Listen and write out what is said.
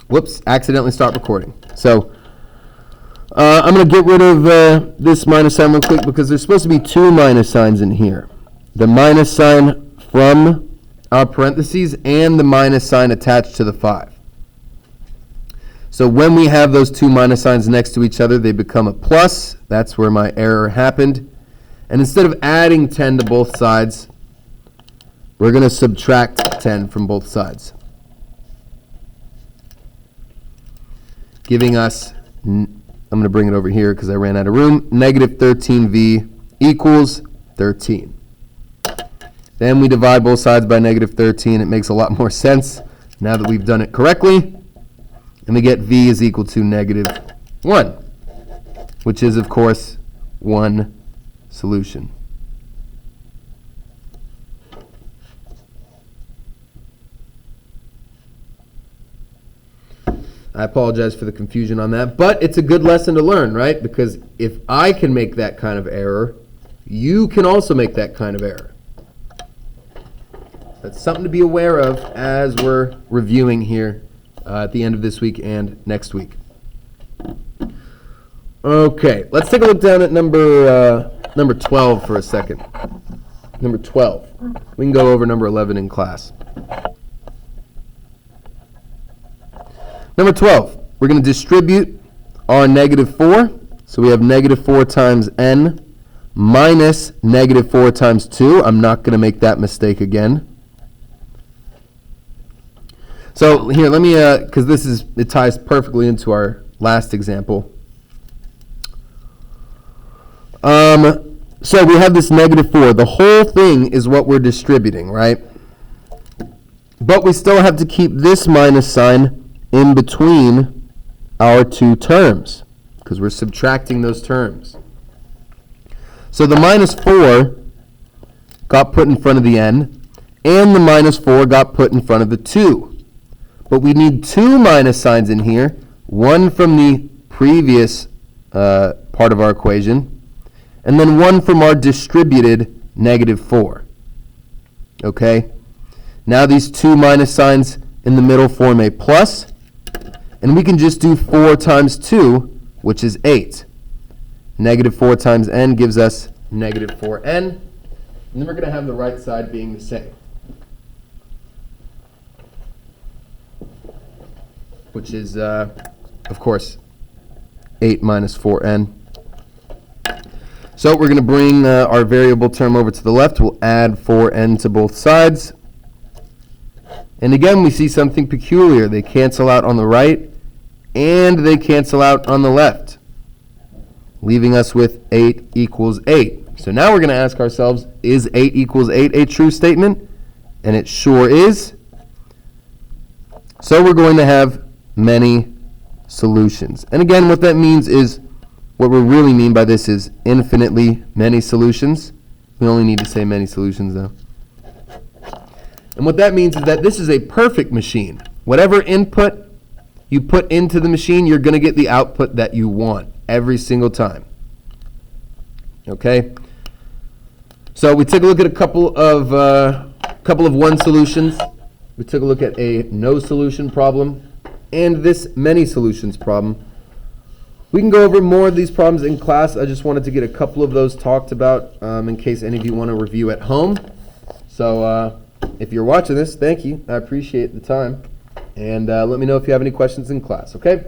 Whoops, accidentally start recording. So I'm going to get rid of this minus sign real quick because there's supposed to be two minus signs in here. The minus sign from our parentheses and the minus sign attached to the 5. So when we have those two minus signs next to each other, they become a plus. That's where my error happened. And instead of adding 10 to both sides, we're going to subtract 10 from both sides, giving us, I'm going to bring it over here because I ran out of room, negative 13v equals 13. Then we divide both sides by negative 13. It makes a lot more sense now that we've done it correctly. And we get v is equal to negative 1, which is, of course, one solution. I apologize for the confusion on that, but it's a good lesson to learn, right? Because if I can make that kind of error, you can also make that kind of error. That's something to be aware of as we're reviewing here at the end of this week and next week. Okay, let's take a look down at number 12 for a second. Number 12. We can go over number 11 in class. Number 12, we're going to distribute our negative 4. So we have negative 4 times n minus negative 4 times 2. I'm not going to make that mistake again. So here, let me, because it ties perfectly into our last example. So we have this negative 4. The whole thing is what we're distributing, right? But we still have to keep this minus sign in between our two terms because we're subtracting those terms. So the minus 4 got put in front of the n, and the minus 4 got put in front of the 2. But we need two minus signs in here, one from the previous part of our equation, and then one from our distributed negative 4. Okay? Now these two minus signs in the middle form a plus, and we can just do 4 times 2, which is 8. Negative 4 times n gives us negative 4n, and then we're going to have the right side being the same, which is, of course, 8 minus 4n. So we're going to bring our variable term over to the left. We'll add 4n to both sides. And again, we see something peculiar. They cancel out on the right, and they cancel out on the left, leaving us with 8 equals 8. So now we're going to ask ourselves, is 8 equals 8 a true statement? And it sure is. So we're going to have many solutions. And again, what that means is, what we really mean by this is infinitely many solutions. We only need to say many solutions, though. And what that means is that this is a perfect machine. Whatever input you put into the machine, you're going to get the output that you want every single time. Okay? So we took a look at a couple of one solutions. We took a look at a no solution problem and this many solutions problem. We can go over more of these problems in class. I just wanted to get a couple of those talked about in case any of you want to review at home. So if you're watching this, thank you. I appreciate the time. And let me know if you have any questions in class, okay?